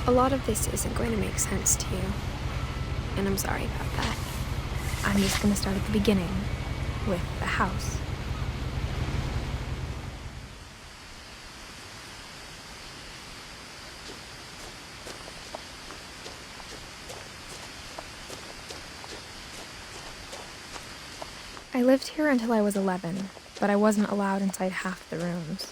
A lot of this isn't going to make sense to you, and I'm sorry about that. I'm just going to start at the beginning, with the house. I lived here until I was 11, but I wasn't allowed inside half the rooms.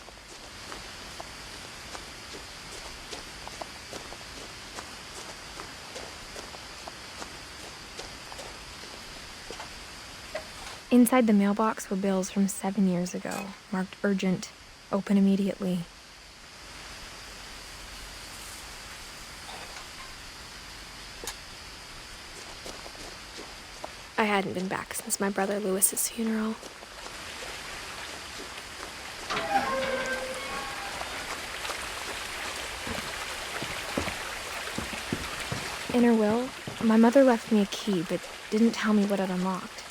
Inside the mailbox were bills from 7 years ago, marked urgent, open immediately. I hadn't been back since my brother Lewis's funeral. In her will, my mother left me a key, but didn't tell me what it unlocked.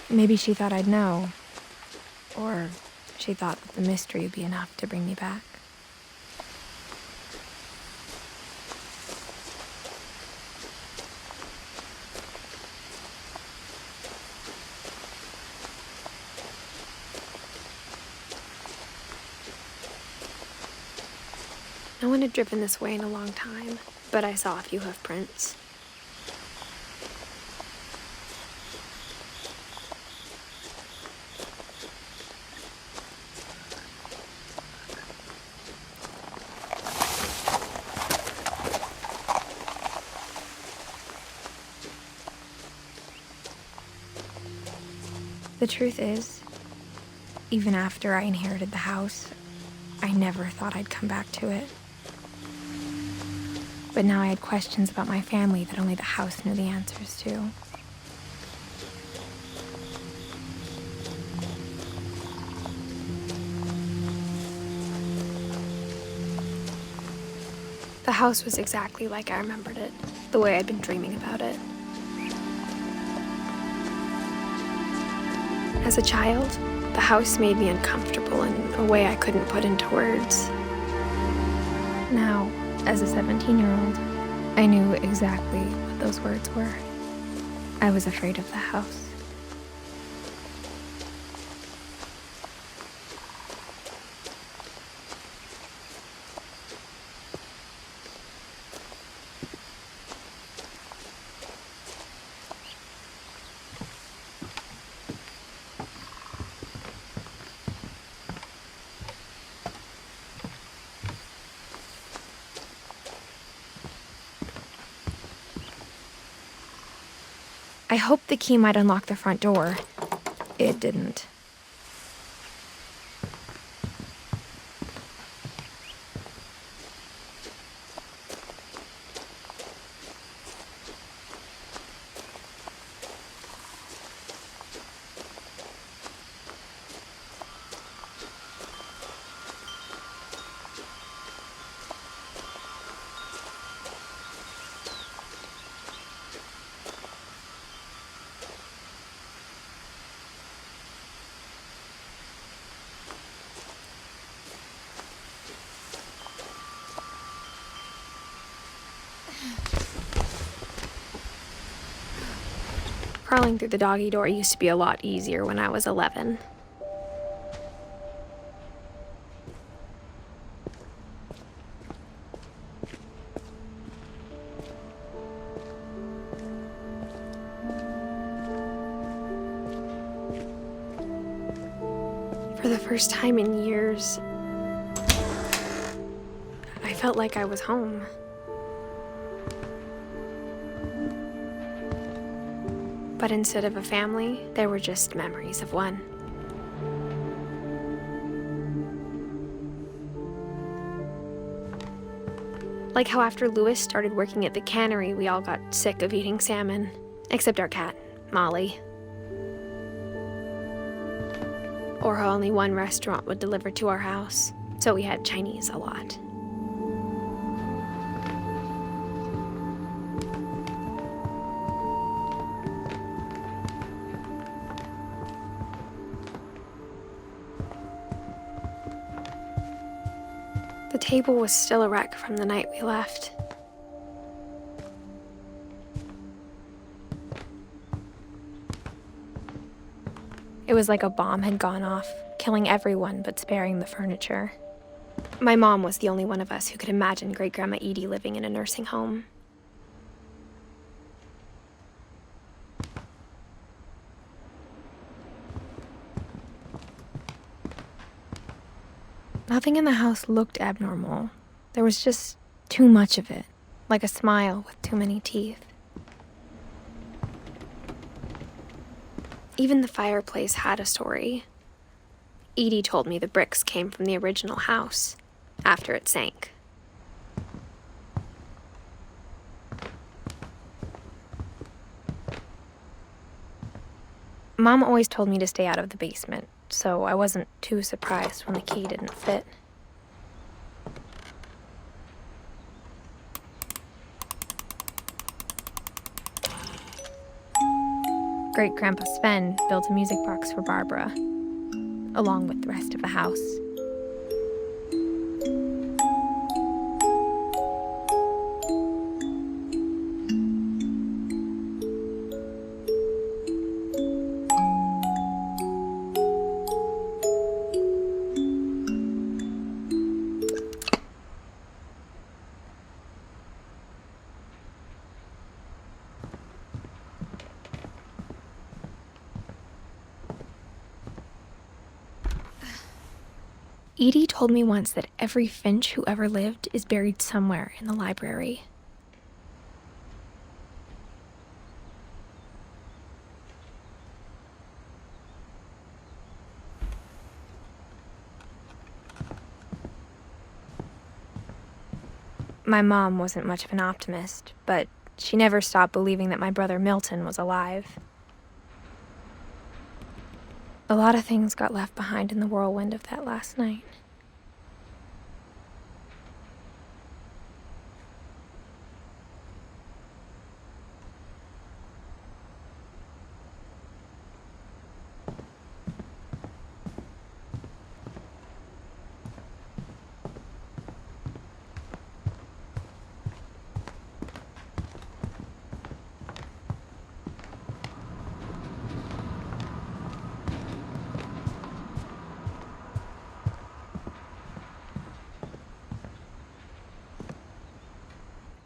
Maybe she thought I'd know, or she thought that the mystery would be enough to bring me back. No one had driven this way in a long time, but I saw a few hoof prints. The truth is, even after I inherited the house, I never thought I'd come back to it. But now I had questions about my family that only the house knew the answers to. The house was exactly like I remembered it, the way I'd been dreaming about it. As a child, the house made me uncomfortable in a way I couldn't put into words. Now, as a 17-year-old, I knew exactly what those words were. I was afraid of the house. I hoped the key might unlock the front door. It didn't. Crawling through the doggy door used to be a lot easier when I was 11. For the first time in years, I felt like I was home. But instead of a family, there were just memories of one. Like how after Lewis started working at the cannery, we all got sick of eating salmon, except our cat, Molly. Or how only one restaurant would deliver to our house, so we had Chinese a lot. The table was still a wreck from the night we left. It was like a bomb had gone off, killing everyone but sparing the furniture. My mom was the only one of us who could imagine Great-Grandma Edie living in a nursing home. Nothing in the house looked abnormal. There was just too much of it, like a smile with too many teeth. Even the fireplace had a story. Edie told me the bricks came from the original house, after it sank. Mom always told me to stay out of the basement, so I wasn't too surprised when the key didn't fit. Great-Grandpa Sven built a music box for Barbara, along with the rest of the house. Edie told me once that every Finch who ever lived is buried somewhere in the library. My mom wasn't much of an optimist, but she never stopped believing that my brother Milton was alive. A lot of things got left behind in the whirlwind of that last night.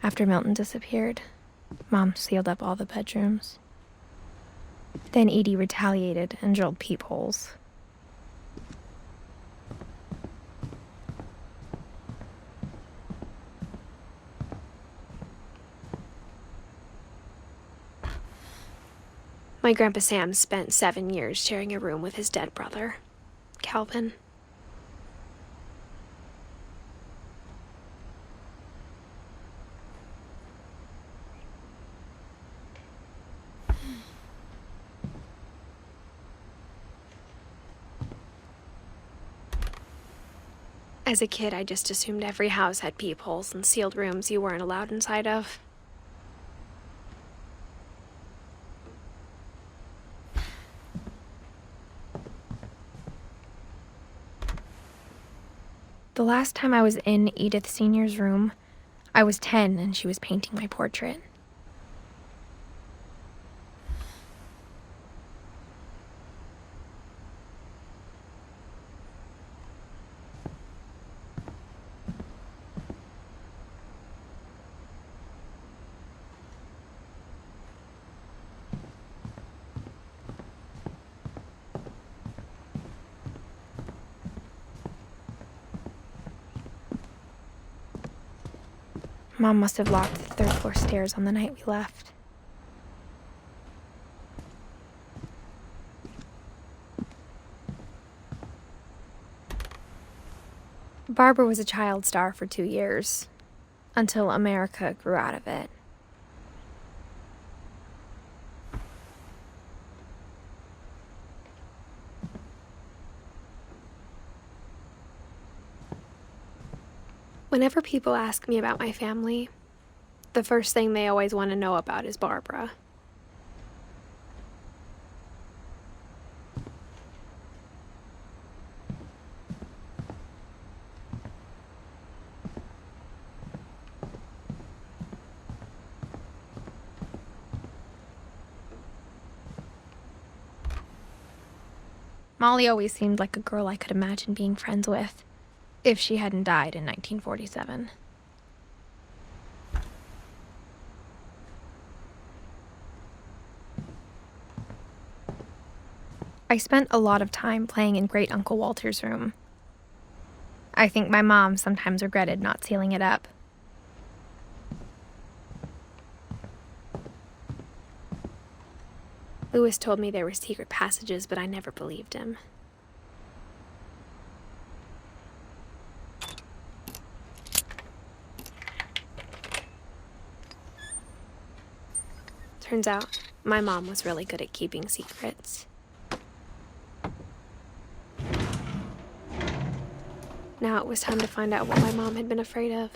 After Milton disappeared, Mom sealed up all the bedrooms. Then Edie retaliated and drilled peepholes. My Grandpa Sam spent 7 years sharing a room with his dead brother, Calvin. As a kid, I just assumed every house had peepholes and sealed rooms you weren't allowed inside of. The last time I was in Edith Sr.'s room, I was 10 and she was painting my portrait. Mom must have locked the third floor stairs on the night we left. Barbara was a child star for 2 years, until America grew out of it. Whenever people ask me about my family, the first thing they always want to know about is Barbara. Molly always seemed like a girl I could imagine being friends with, if she hadn't died in 1947. I spent a lot of time playing in Great Uncle Walter's room. I think my mom sometimes regretted not sealing it up. Lewis told me there were secret passages, but I never believed him. Turns out, my mom was really good at keeping secrets. Now it was time to find out what my mom had been afraid of.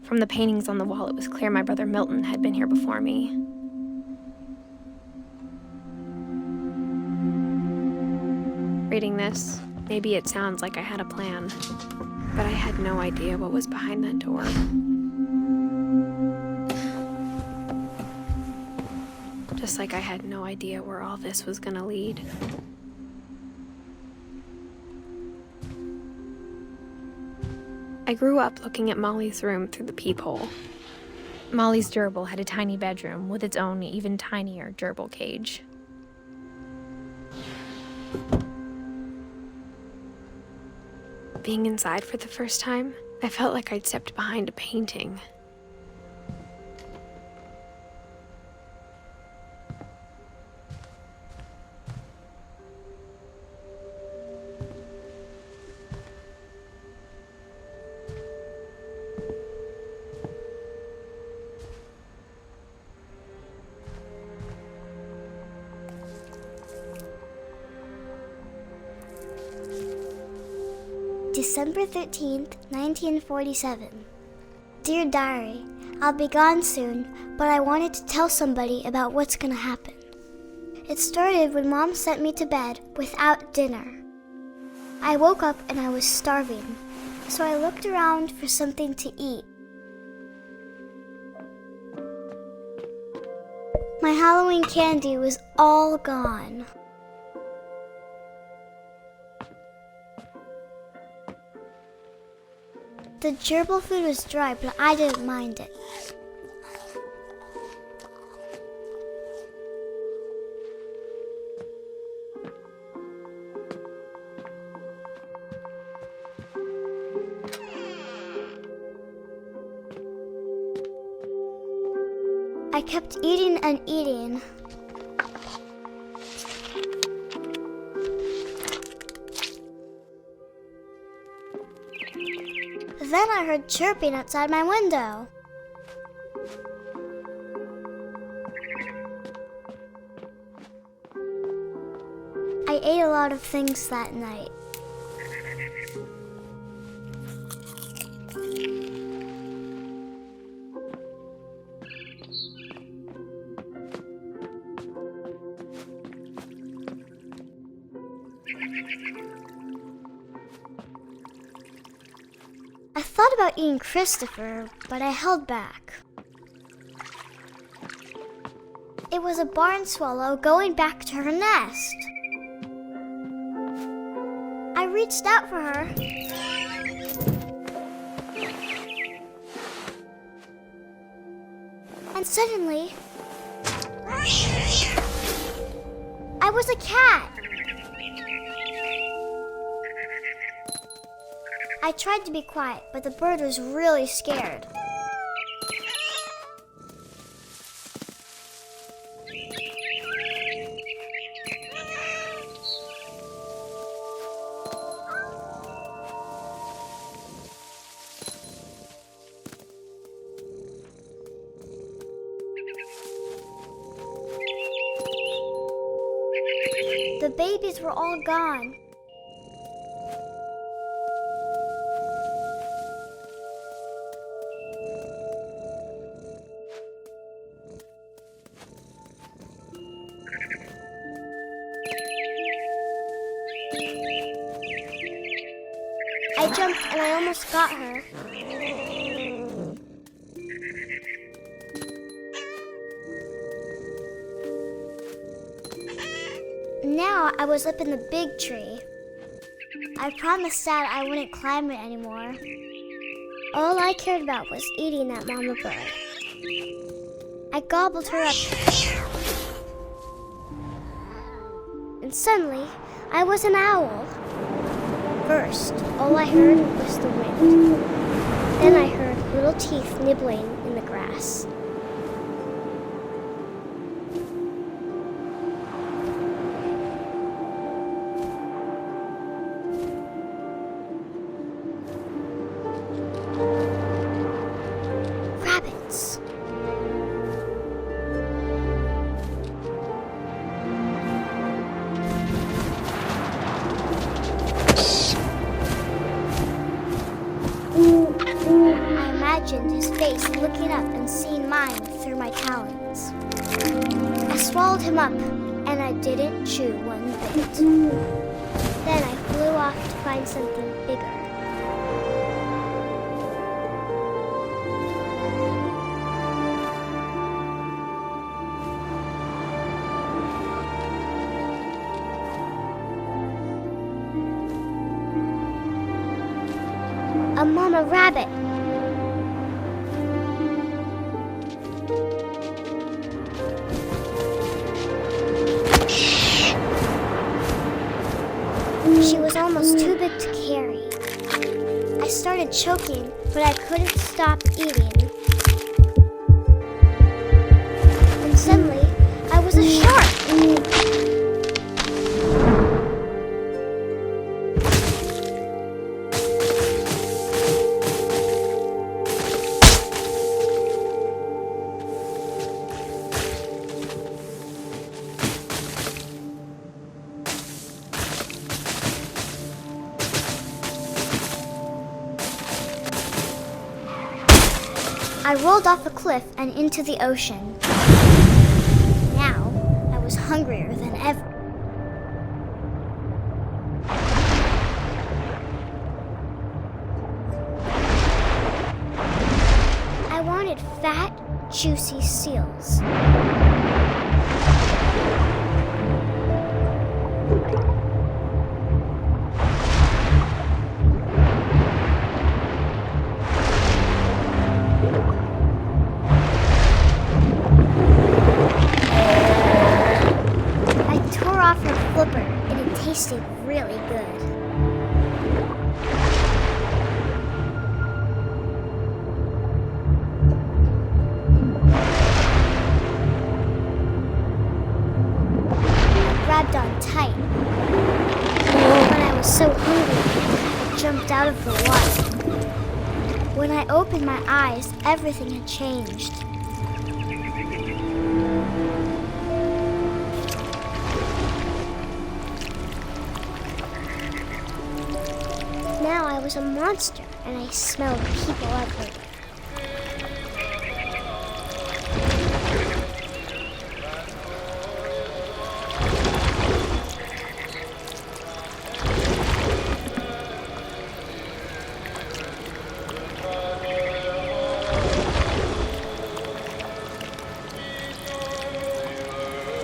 From the paintings on the wall, it was clear my brother Milton had been here before me. Reading this, maybe it sounds like I had a plan, but I had no idea what was behind that door. Just like I had no idea where all this was gonna lead. I grew up looking at Molly's room through the peephole. Molly's gerbil had a tiny bedroom with its own even tinier gerbil cage. Being inside for the first time, I felt like I'd stepped behind a painting. December 13th, 1947. Dear Diary, I'll be gone soon, but I wanted to tell somebody about what's gonna happen. It started when Mom sent me to bed without dinner. I woke up and I was starving, so I looked around for something to eat. My Halloween candy was all gone. The gerbil food was dry, but I didn't mind it. I kept eating and eating. Then I heard chirping outside my window. I ate a lot of things that night. I thought about eating Christopher, but I held back. It was a barn swallow going back to her nest. I reached out for her. And suddenly, I was a cat. I tried to be quiet, but the bird was really scared. The babies were all gone. I jumped and I almost got her. now I was up in the big tree. I promised Dad I wouldn't climb it anymore. All I cared about was eating that mama bird. I gobbled her up. And suddenly, I was an owl. First, all I heard was the wind. Then I heard little teeth nibbling in the grass. Rabbits. I imagined his face looking up and seeing mine through my talons. I swallowed him up, and I didn't chew one bit. Then I flew off to find something bigger. A mama rabbit. She was almost too big to carry. I started choking, but I couldn't stop eating. And suddenly, I was a shark. I rolled off a cliff and into the ocean. Now, I was hungrier than ever. I wanted fat, juicy seals. Flipper, and it tasted really good. I grabbed on tight. When I was so hungry, I jumped out of the water. When I opened my eyes, everything had changed. Now I was a monster, and I smelled people everywhere.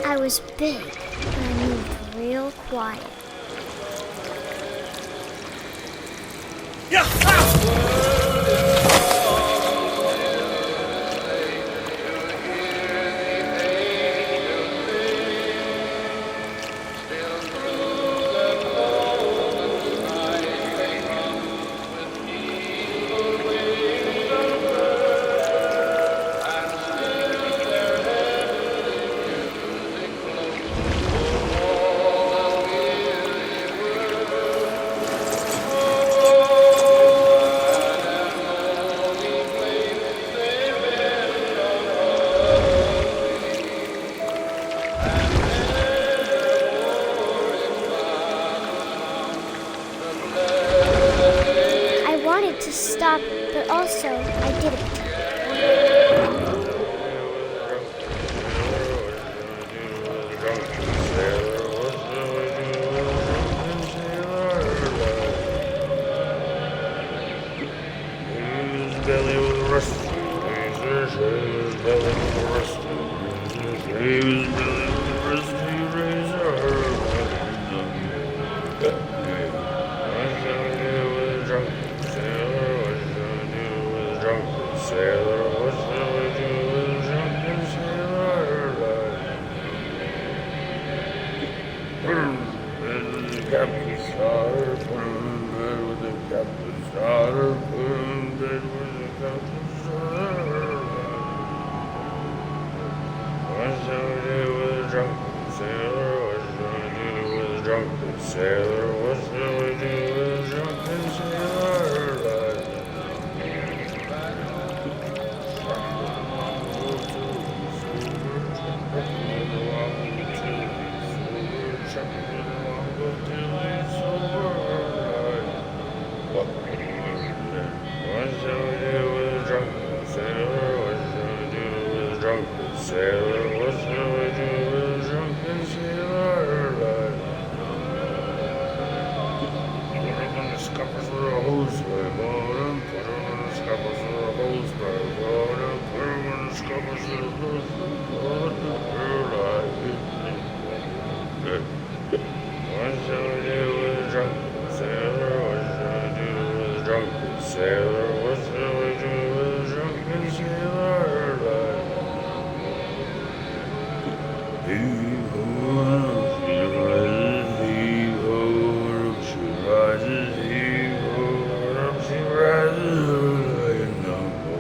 I was big, but I moved real quiet. To stop, but also I didn't. sailor, what shall we do with a drunken sailor lad? What shall we do with a drunken sailor? What shall we do with a drunken sailor? What shall we do with a drunken sailor lad? Put him on the scuppers with a hose by bottom. Put him on the scuppers with a hose by bottom. Put him on the scuppers with a hose by bottom. What shall we do with a drunken sailor? What shall we do with a drunken sailor? What shall we do with a drunken sailor lad? Heave-ho, she rises, heave-ho, she rises, heave-ho, she rises, like a number.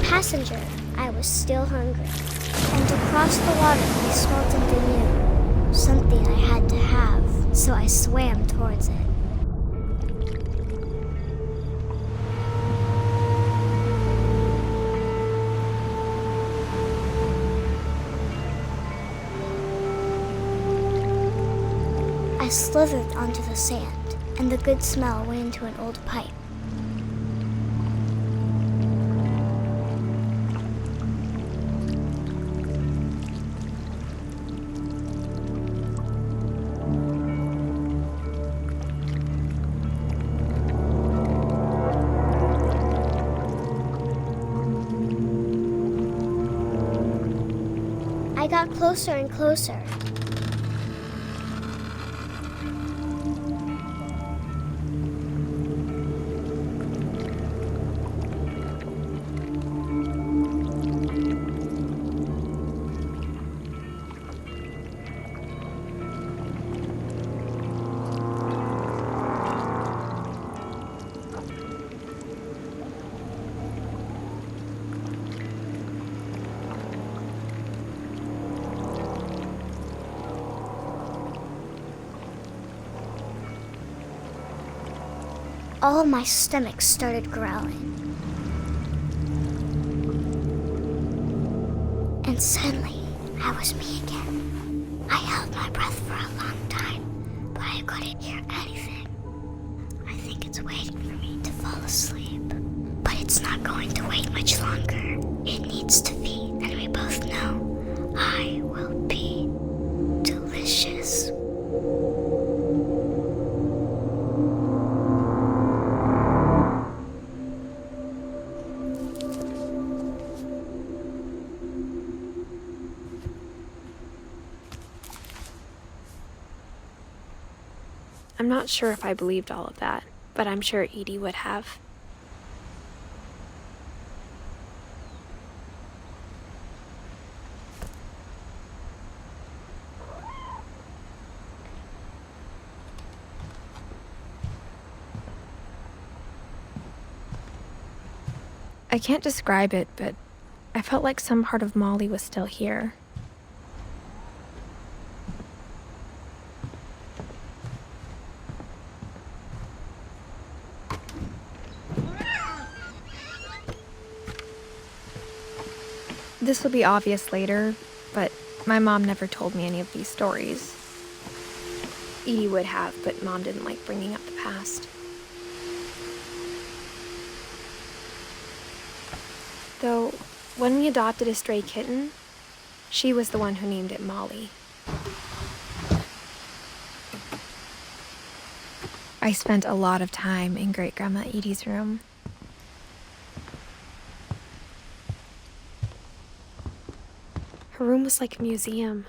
Passenger, I was still hungry, and across the water I smelled something new, something I had to have, so I swam towards it. I slithered onto the sand, and the good smell went into an old pipe. I got closer and closer. All my stomach started growling. And suddenly, I was me again. I held my breath for a long time, but I couldn't hear anything. I think it's waiting for me to fall asleep. But it's not going to wait much longer. It needs to feed, and we both know I will be delicious. I'm not sure if I believed all of that, but I'm sure Edie would have. I can't describe it, but I felt like some part of Molly was still here. This will be obvious later, but my mom never told me any of these stories. Edie would have, but Mom didn't like bringing up the past. Though, when we adopted a stray kitten, She was the one who named it Molly. I spent a lot of time in Great-Grandma Edie's room. Her room was like a museum.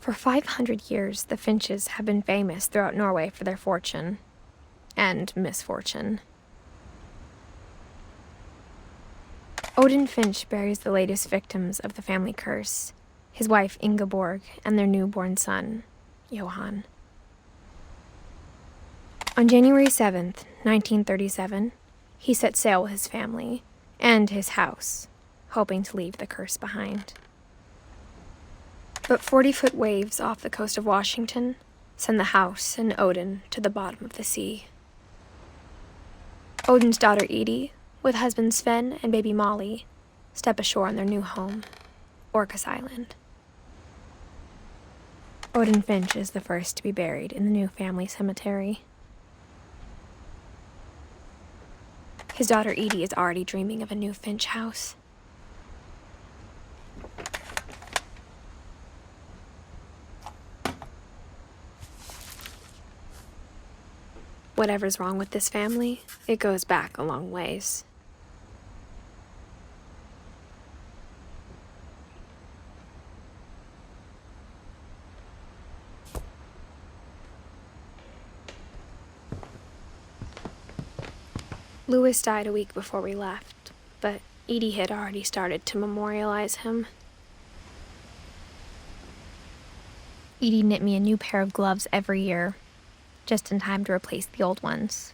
For 500 years, the Finches have been famous throughout Norway for their fortune and misfortune. Odin Finch buries the latest victims of the family curse, his wife Ingeborg and their newborn son, Johan. On January 7th, 1937, he set sail with his family and his house, hoping to leave the curse behind. But 40-foot waves off the coast of Washington send the house and Odin to the bottom of the sea. Odin's daughter Edie, with husband Sven and baby Molly, step ashore on their new home, Orcas Island. Odin Finch is the first to be buried in the new family cemetery. His daughter Edie is already dreaming of a new Finch house. Whatever's wrong with this family, it goes back a long ways. Louis died a week before we left, but Edie had already started to memorialize him. Edie knit me a new pair of gloves every year, just in time to replace the old ones.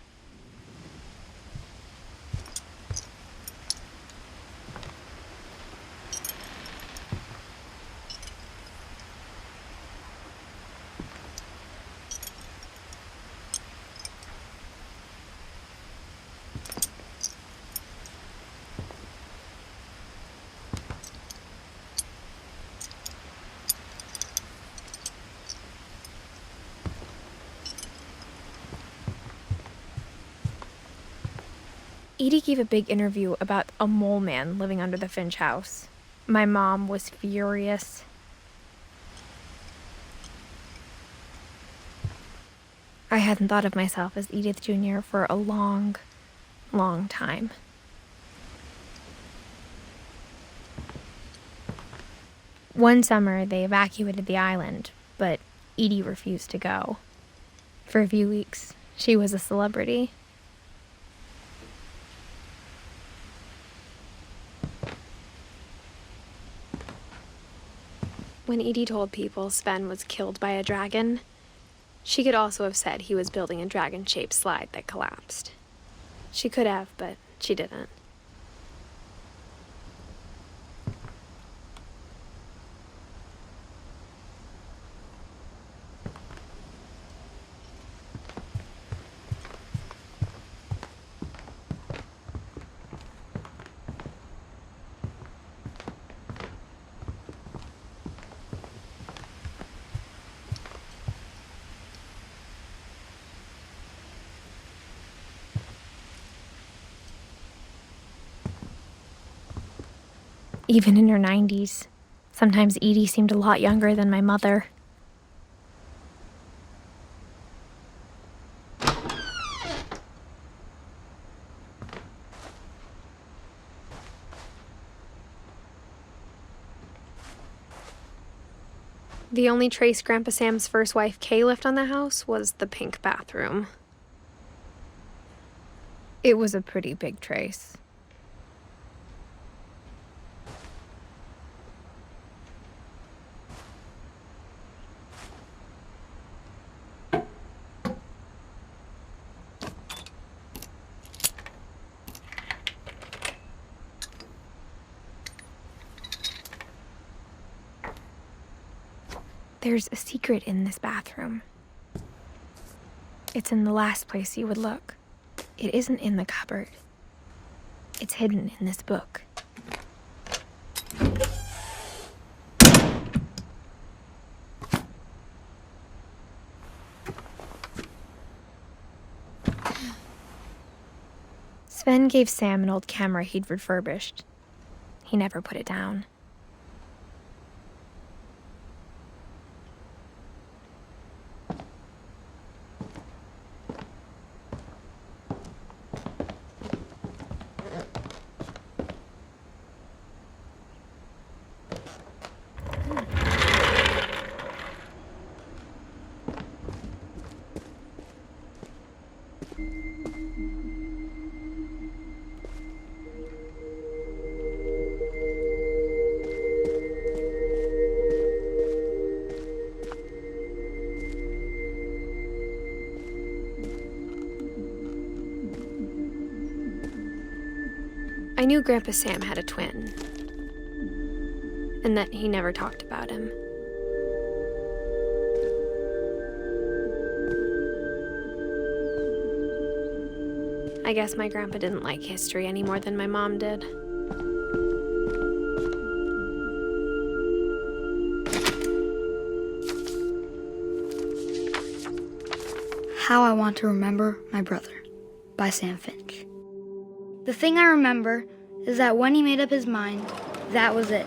Edie gave a big interview about a mole man living under the Finch house. My mom was furious. I hadn't thought of myself as Edith Jr. for a long, long time. One summer, they evacuated the island, but Edie refused to go. For a few weeks, she was a celebrity. When Edie told people Sven was killed by a dragon, she could also have said he was building a dragon-shaped slide that collapsed. She could have, but she didn't. Even in her 90s, sometimes Edie seemed a lot younger than my mother. The only trace Grandpa Sam's first wife Kay left on the house was the pink bathroom. It was a pretty big trace. There's a secret in this bathroom. It's in the last place you would look. It isn't in the cupboard. It's hidden in this book. Ben gave Sam an old camera he'd refurbished. He never put it down. I knew Grandpa Sam had a twin, and that he never talked about him. I guess my grandpa didn't like history any more than my mom did. How I Want to Remember My Brother by Sam Finch. The thing I remember is that when he made up his mind, that was it.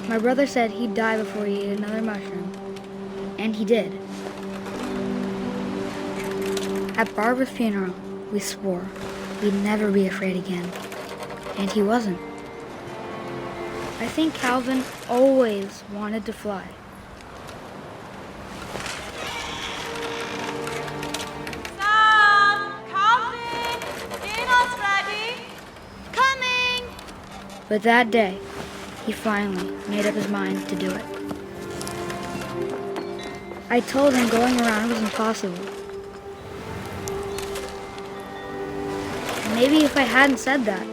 My brother said he'd die before he ate another mushroom, and he did. At Barbara's funeral, we swore we'd never be afraid again, and he wasn't. I think Calvin always wanted to fly. Sam! Calvin! Dinner's ready! Coming! But that day, he finally made up his mind to do it. I told him going around was impossible. Maybe if I hadn't said that,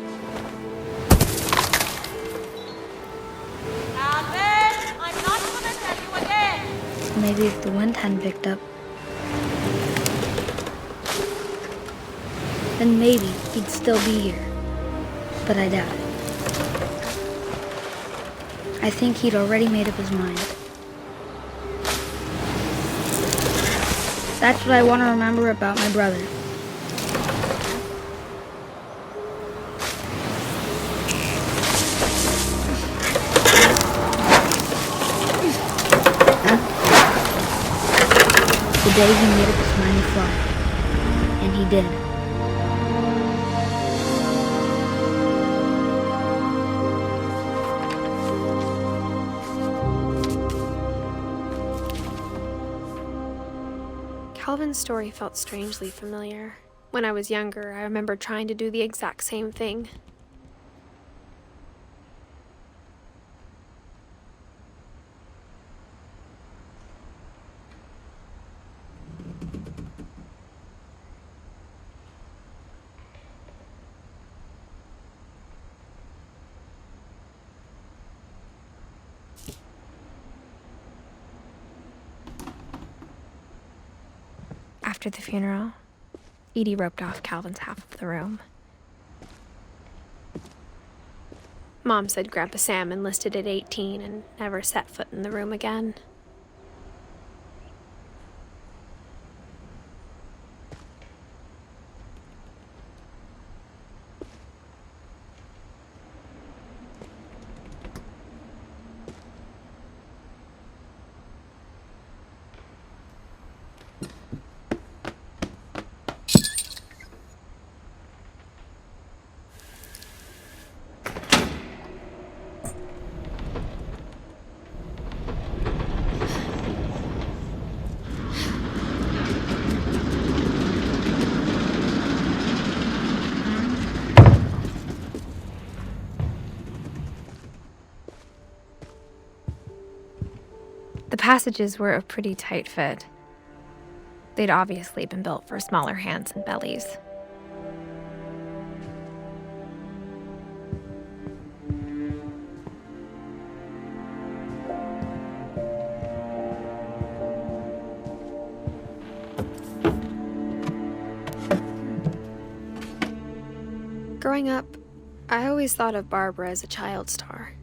Calvin! I'm not gonna tell you again! maybe if the wind hadn't picked up, then maybe he'd still be here. But I doubt it. I think he'd already made up his mind. That's what I want to remember about my brother. The day he made up his mind to fly. And he did. Calvin's story felt strangely familiar. When I was younger, I remember trying to do the exact same thing. After the funeral, Edie roped off Calvin's half of the room. Mom said Grandpa Sam enlisted at 18 and never set foot in the room again. The passages were a pretty tight fit. They'd obviously been built for smaller hands and bellies. Growing up, I always thought of Barbara as a child star.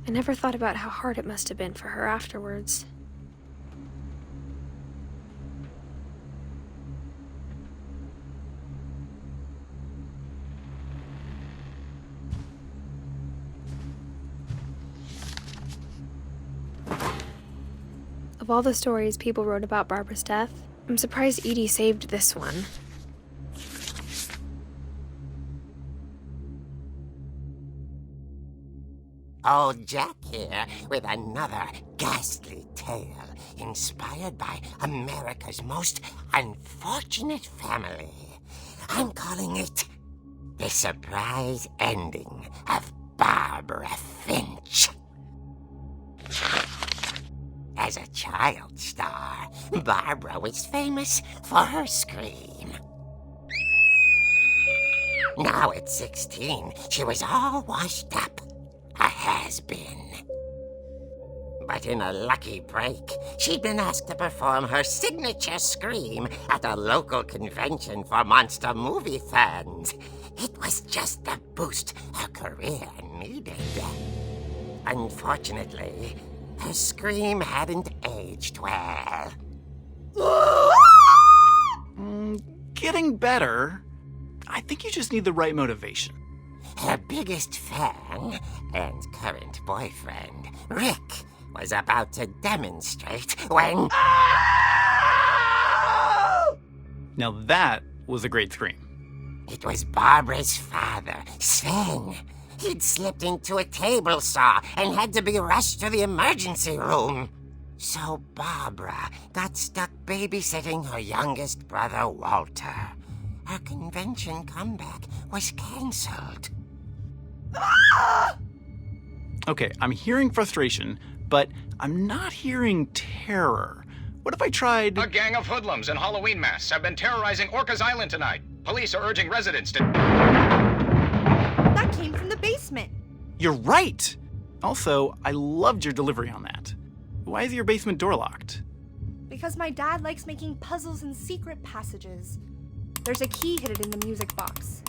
I never thought about how hard it must have been for her afterwards. Of all the stories people wrote about Barbara's death, I'm surprised Edie saved this one. Old Jack here with another ghastly tale inspired by America's most unfortunate family. I'm calling it The Surprise Ending of Barbara Finch. As a child star, Barbara was famous for her scream. Now at 16, she was all washed up. A has-been. But in a lucky break, she'd been asked to perform her signature scream at a local convention for monster movie fans. It was just the boost her career needed. Unfortunately, her scream hadn't aged well. Getting better. I think you just need the right motivation. Her biggest fan and current boyfriend, Rick, was about to demonstrate when... Now that was a great scream. It was Barbara's father, Sven. He'd slipped into a table saw and had to be rushed to the emergency room. So Barbara got stuck babysitting her youngest brother, Walter. Her convention comeback was canceled. Okay, I'm hearing frustration, but I'm not hearing terror. What if I tried... A gang of hoodlums in Halloween masks have been terrorizing Orcas Island tonight. Police are urging residents to... That came from the basement. You're right! Also, I loved your delivery on that. Why is your basement door locked? Because my dad likes making puzzles and secret passages. There's a key hidden in the music box.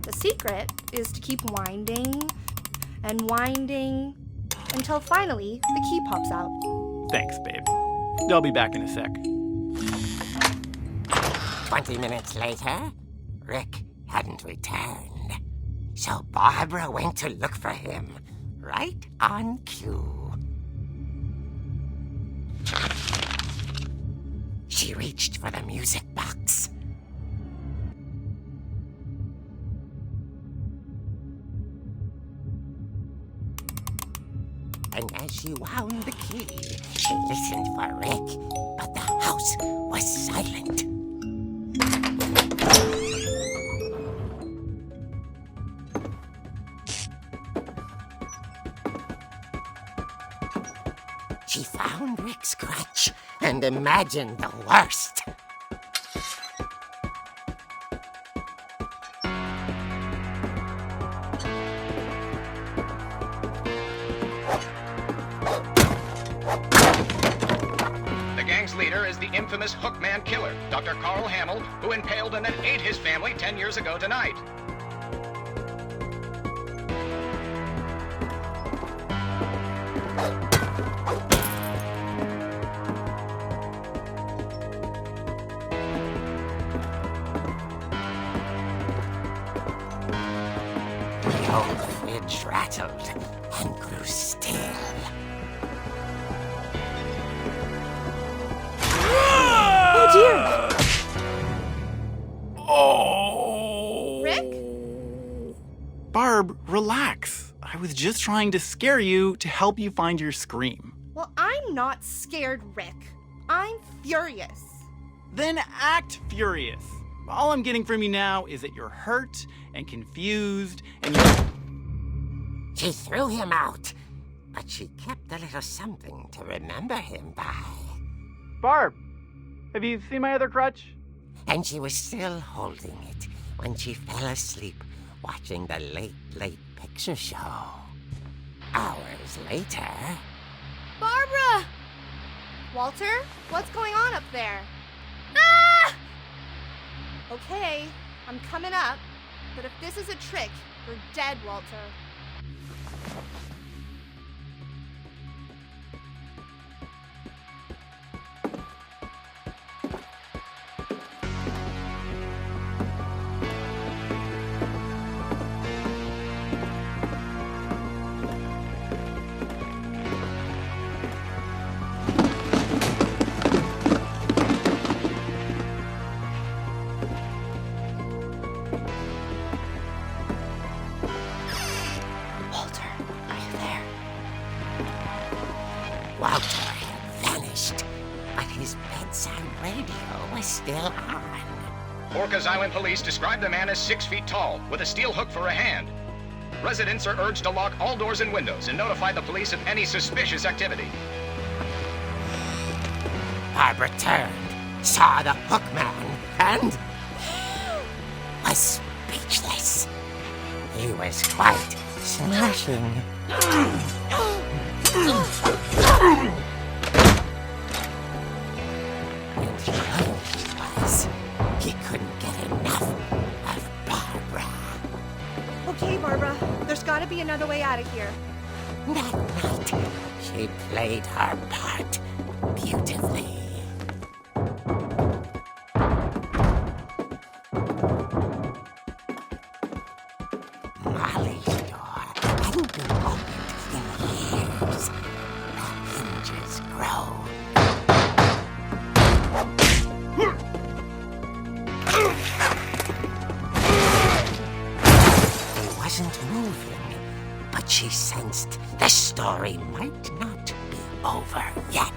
The secret is to keep winding and winding until finally the key pops out. Thanks, babe. I'll be back in a sec. 20 minutes later, Rick hadn't returned. So Barbara went to look for him, right on cue. She reached for the music box. And as she wound the key, she listened for Rick, but the house was silent. She found Rick's crutch and imagined the worst. The gang's leader is the infamous Hookman killer, Dr. Carl Hamill, who impaled and then ate his family 10 years ago tonight. The old fridge rattled and grew still. Oh dear! Oh! Rick? Barb, relax. I was just trying to scare you to help you find your scream. Well, I'm not scared, Rick. I'm furious. Then act furious. All I'm getting from you now is that you're hurt and confused and you're... She threw him out, but she kept a little something to remember him by. Barb, have you seen my other crutch? And she was still holding it when she fell asleep watching the late picture show. Hours later... Barbara! Walter, what's going on up there? Ah! Okay, I'm coming up, but if this is a trick, you're dead, Walter. still on. Orcas Island police describe the man as 6 feet tall, with a steel hook for a hand. Residents are urged to lock all doors and windows and notify the police of any suspicious activity. Barbara turned, saw the hook man, and was speechless. He was quite smashing. And he was. He couldn't get enough of Barbara. Okay, Barbara, there's gotta be another way out of here. That night, she played her part beautifully. Molly's door hadn't been opened in years. The hinges grow. He wasn't moving, but she sensed the story might not be over yet.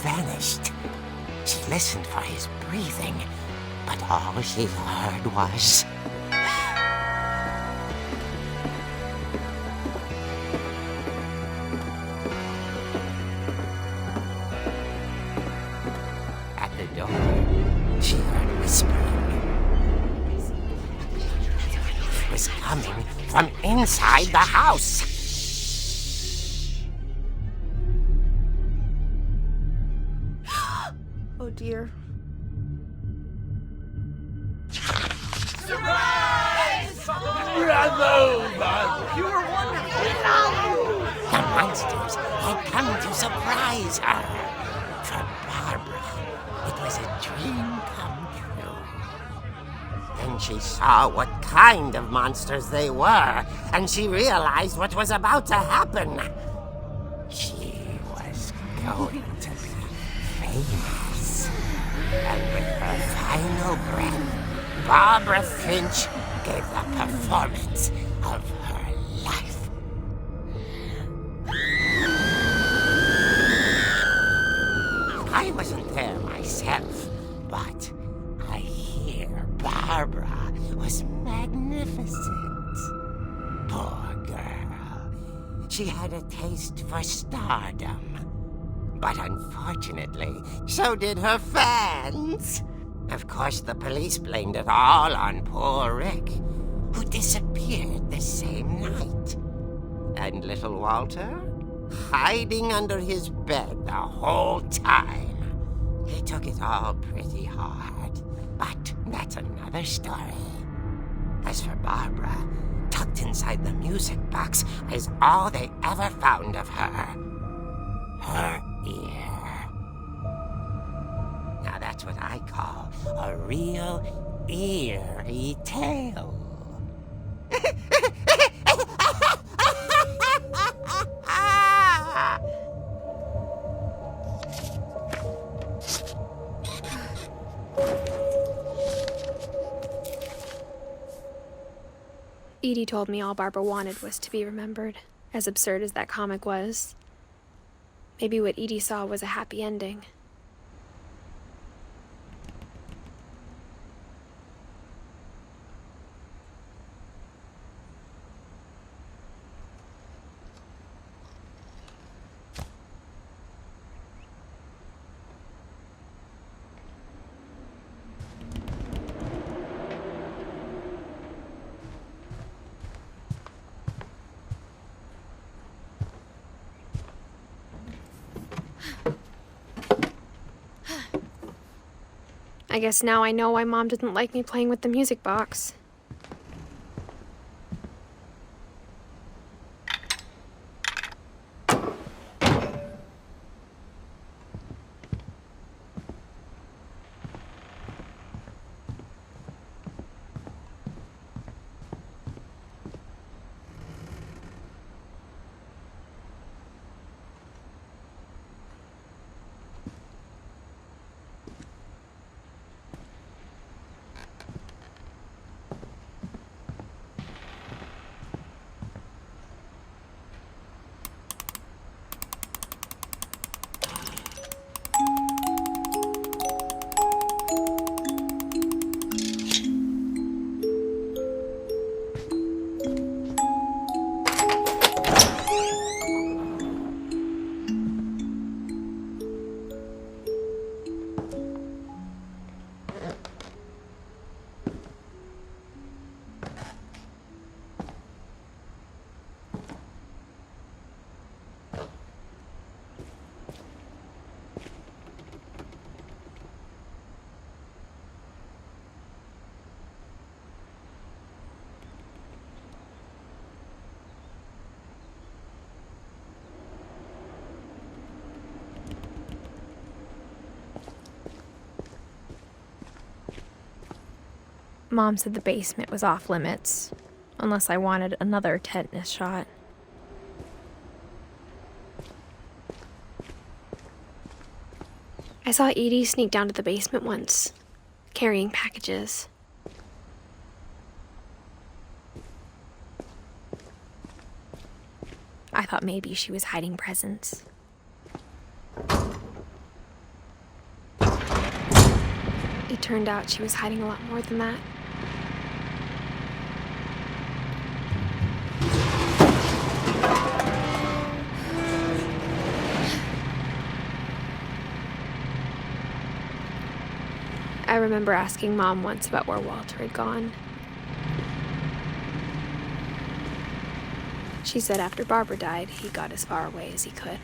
Vanished. She listened for his breathing, but all she heard was... At the door, she heard whispering. It was coming from inside the house. Oh dear. The monsters had come to surprise her. For Barbara, it was a dream come true. Then she saw what kind of monsters they were, and she realized what was about to happen. She was going to be famous. And with her final breath, Barbara Finch gave the performance of her life. I wasn't there myself, but I hear Barbara was magnificent. Poor girl. She had a taste for stardom. But unfortunately, so did her fans. Of course, the police blamed it all on poor Rick, who disappeared the same night. And little Walter, hiding under his bed the whole time. He took it all pretty hard, but that's another story. As for Barbara, tucked inside the music box is all they ever found of her. Her ear. Now that's what I call a real eerie tale. Edie told me all Barbara wanted was to be remembered, as absurd as that comic was. Maybe what Edie saw was a happy ending. I guess now I know why Mom didn't like me playing with the music box. Mom said the basement was off limits, unless I wanted another tetanus shot. I saw Edie sneak down to the basement once, carrying packages. I thought maybe she was hiding presents. It turned out she was hiding a lot more than that. I remember asking Mom once about where Walter had gone. She said after Barbara died, he got as far away as he could.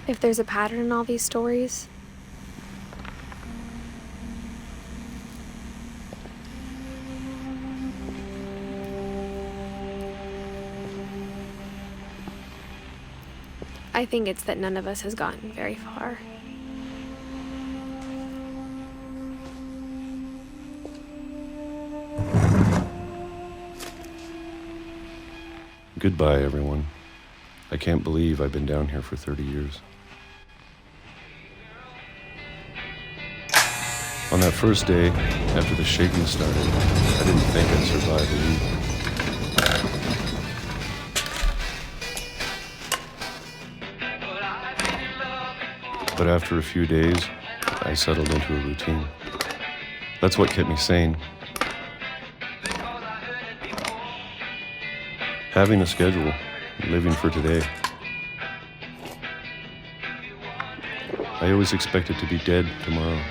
If there's a pattern in all these stories, I think it's that none of us has gotten very far. Goodbye, everyone. I can't believe I've been down here for 30 years. On that first day, after the shaking started, I didn't think I'd survive a week. But after a few days, I settled into a routine. That's what kept me sane. Having a schedule, living for today. I always expected to be dead tomorrow.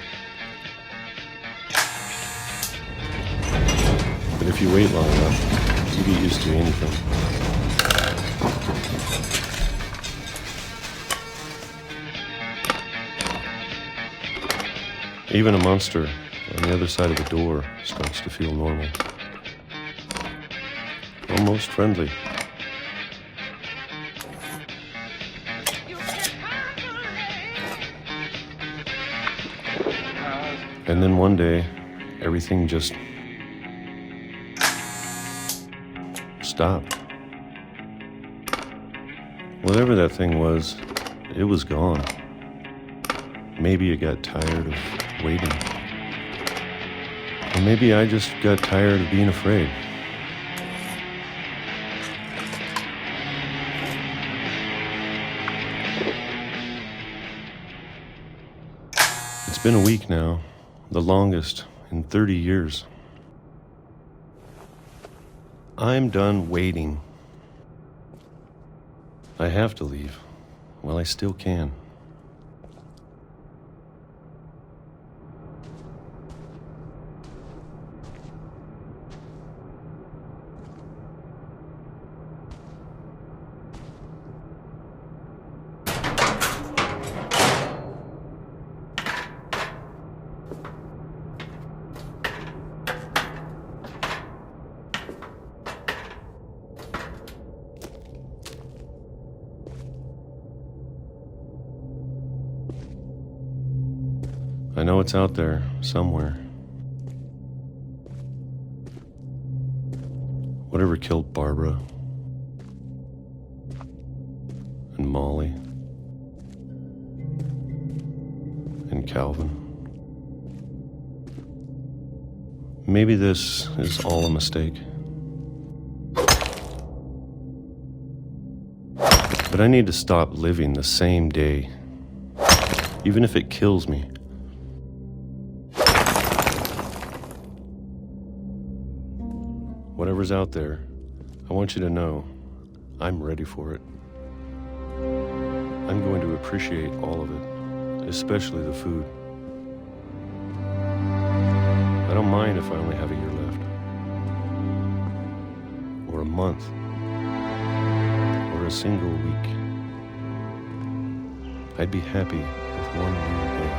But if you wait long enough, you get used to anything. Even a monster on the other side of the door starts to feel normal. Almost friendly. And then one day, everything just stopped. Whatever that thing was, it was gone. Maybe it got tired of waiting. Or maybe I just got tired of being afraid. It's been a week now, the longest in 30 years. I'm done waiting. I have to leave while I still can. I know it's out there somewhere. Whatever killed Barbara and Molly and Calvin. Maybe this is all a mistake. But I need to stop living the same day, even if it kills me. Whatever's out there, I want you to know I'm ready for it. I'm going to appreciate all of it, especially the food. I don't mind if I only have a year left, or a month, or a single week. I'd be happy with one new day.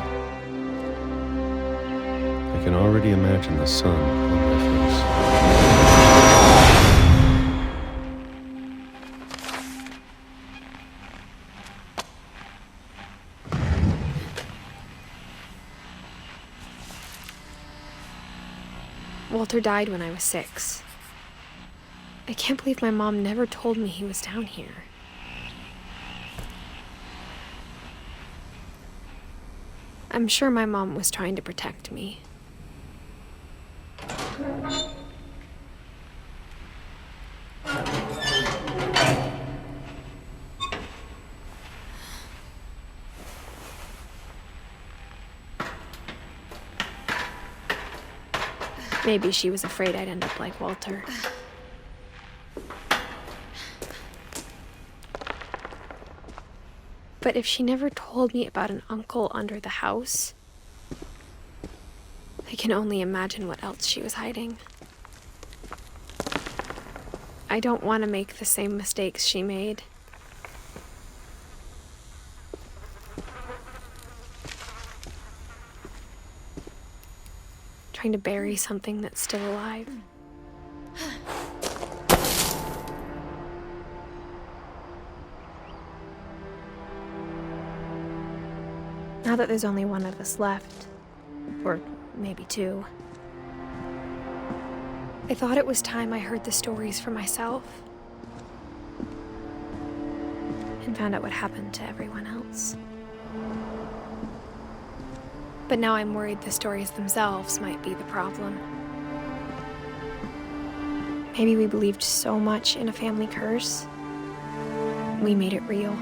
I can already imagine the sun on my face. Walter died when I was 6. I can't believe my mom never told me he was down here. I'm sure my mom was trying to protect me. Maybe she was afraid I'd end up like Walter. But if she never told me about an uncle under the house, I can only imagine what else she was hiding. I don't want to make the same mistakes she made. Trying to bury something that's still alive. Now that there's only one of us left, or maybe 2, I thought it was time I heard the stories for myself and found out what happened to everyone else. But now I'm worried the stories themselves might be the problem. Maybe we believed so much in a family curse, we made it real.